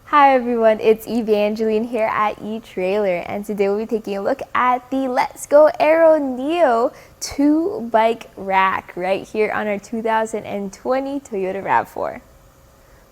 Hi everyone, it's Evangeline here at eTrailer, and today we'll be taking a look at the Let's Go Aero NEO2 bike rack right here on our 2020 Toyota RAV4.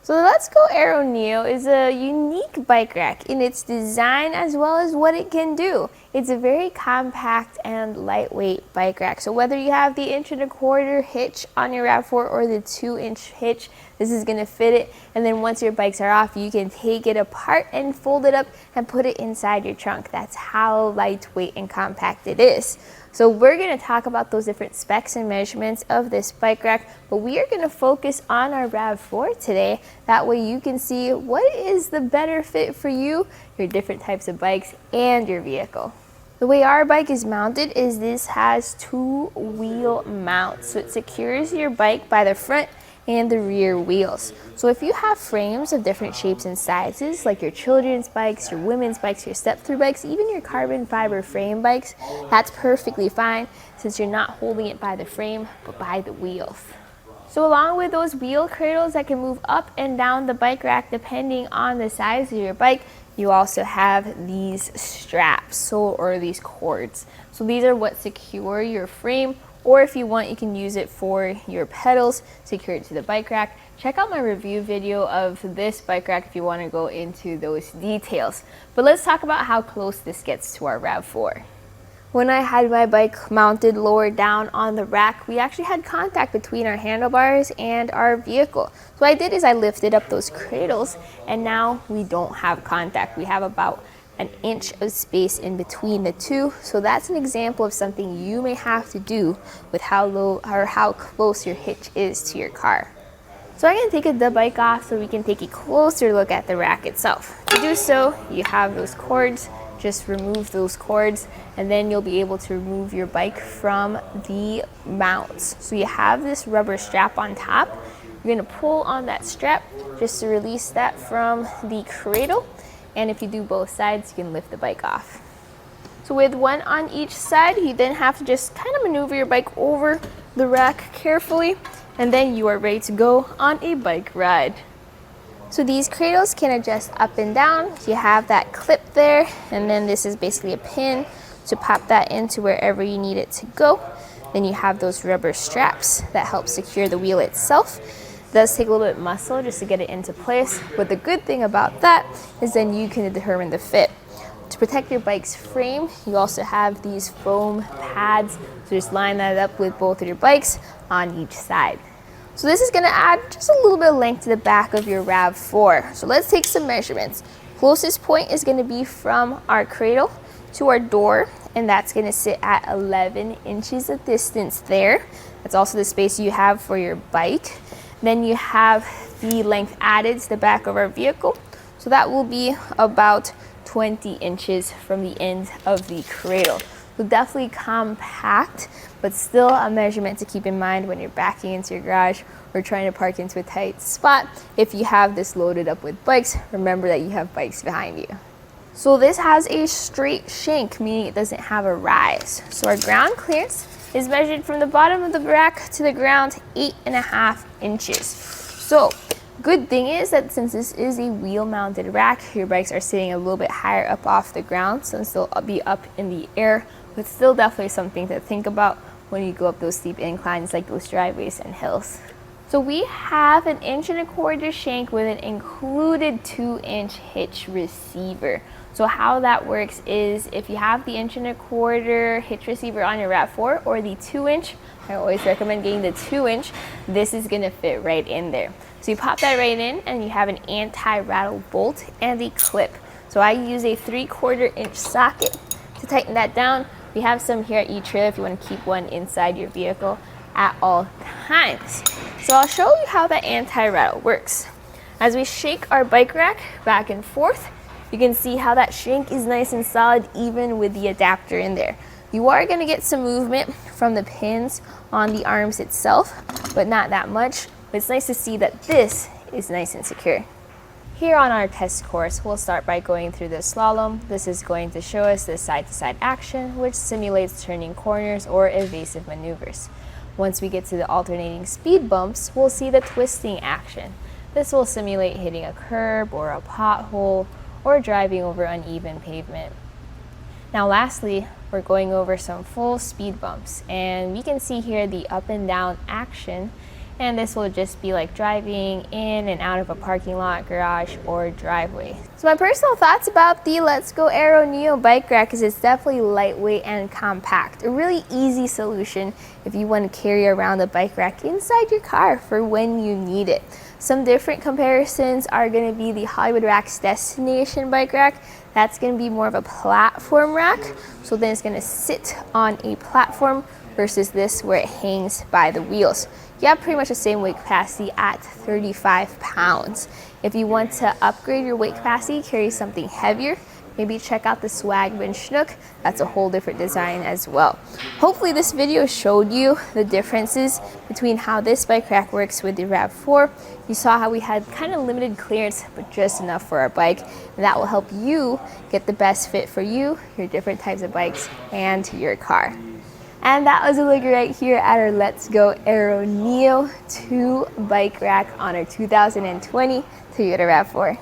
So the Let's Go Aero Neo is a unique bike rack in its design as well as what it can do. It's a very compact and lightweight bike rack. So whether you have the 1.25" hitch on your RAV4 or the 2" hitch, this is going to fit it. And then once your bikes are off, you can take it apart and fold it up and put it inside your trunk. That's how lightweight and compact it is. So we're going to talk about those different specs and measurements of this bike rack, but we are going to focus on our RAV4 today. That way you can see what is the better fit for you, your different types of bikes, and your vehicle. The way our bike is mounted is this has two wheel mounts. So it secures your bike by the front and the rear wheels. So if you have frames of different shapes and sizes, like your children's bikes, your women's bikes, your step-through bikes, even your carbon fiber frame bikes, that's perfectly fine since you're not holding it by the frame, but by the wheels. So along with those wheel cradles that can move up and down the bike rack depending on the size of your bike, you also have these straps, or these cords. So these are what secure your frame, or if you want, you can use it for your pedals, secure it to the bike rack. Check out my review video of this bike rack if you want to go into those details. But let's talk about how close this gets to our RAV4. When I had my bike mounted lower down on the rack, we actually had contact between our handlebars and our vehicle. So what I did is I lifted up those cradles, and now we don't have contact. We have about an inch of space in between the two. So that's an example of something you may have to do with how low or how close your hitch is to your car. So I'm going to take the bike off so we can take a closer look at the rack itself. To do so, you have those cords. Just remove those cords and then you'll be able to remove your bike from the mounts. So you have this rubber strap on top. You're going to pull on that strap just to release that from the cradle. And if you do both sides, you can lift the bike off. So with one on each side, you then have to just kind of maneuver your bike over the rack carefully, and then you are ready to go on a bike ride. So these cradles can adjust up and down. You have that clip there, and then this is basically a pin to pop that into wherever you need it to go. Then you have those rubber straps that help secure the wheel itself. It does take a little bit of muscle just to get it into place, but the good thing about that is then you can determine the fit. To protect your bike's frame, you also have these foam pads, so just line that up with both of your bikes on each side. So this is going to add just a little bit of length to the back of your RAV4. So let's take some measurements. Closest point is going to be from our cradle to our door, and that's going to sit at 11 inches of distance there. That's also the space you have for your bike. Then you have the length added to the back of our vehicle. So that will be about 20 inches from the end of the cradle. So definitely compact, but still a measurement to keep in mind when you're backing into your garage or trying to park into a tight spot. If you have this loaded up with bikes, remember that you have bikes behind you. So this has a straight shank, meaning it doesn't have a rise. So our ground clearance is measured from the bottom of the rack to the ground 8.5 inches. So good thing is that since this is a wheel mounted rack, your bikes are sitting a little bit higher up off the ground, so they'll be up in the air, but still definitely something to think about when you go up those steep inclines like those driveways and hills. So we have an 1.25" shank with an included 2" hitch receiver. So how that works is if you have the 1.25" hitch receiver on your RAV4 or the 2". I always recommend getting the 2". This is going to fit right in there. So you pop that right in and you have an anti-rattle bolt and a clip. So I use a 3/4 inch socket to tighten that down. We have some here at eTrailer if you want to keep one inside your vehicle at all times. So I'll show you how that anti-rattle works. As we shake our bike rack back and forth, you can see how that shank is nice and solid even with the adapter in there. You are going to get some movement from the pins on the arms itself, but not that much. But it's nice to see that this is nice and secure. Here on our test course, we'll start by going through the slalom. This is going to show us the side-to-side action, which simulates turning corners or evasive maneuvers. Once we get to the alternating speed bumps, we'll see the twisting action. This will simulate hitting a curb or a pothole or driving over uneven pavement. Now lastly, we're going over some full speed bumps, and we can see here the up and down action, and this will just be like driving in and out of a parking lot, garage, or driveway. So my personal thoughts about the Let's Go Aero Neo bike rack is it's definitely lightweight and compact. A really easy solution if you want to carry around the bike rack inside your car for when you need it. Some different comparisons are going to be the Hollywood Rack's Destination bike rack. That's going to be more of a platform rack, so then it's going to sit on a platform versus this where it hangs by the wheels. You have pretty much the same weight capacity at 35 pounds. If you want to upgrade your weight capacity, carry something heavier, maybe check out the Swagman Schnook. That's a whole different design as well. Hopefully this video showed you the differences between how this bike rack works with the RAV4. You saw how we had kind of limited clearance, but just enough for our bike. And that will help you get the best fit for you, your different types of bikes, and your car. And that was a look right here at our Let's Go Aero NEO2 bike rack on our 2020 Toyota RAV4.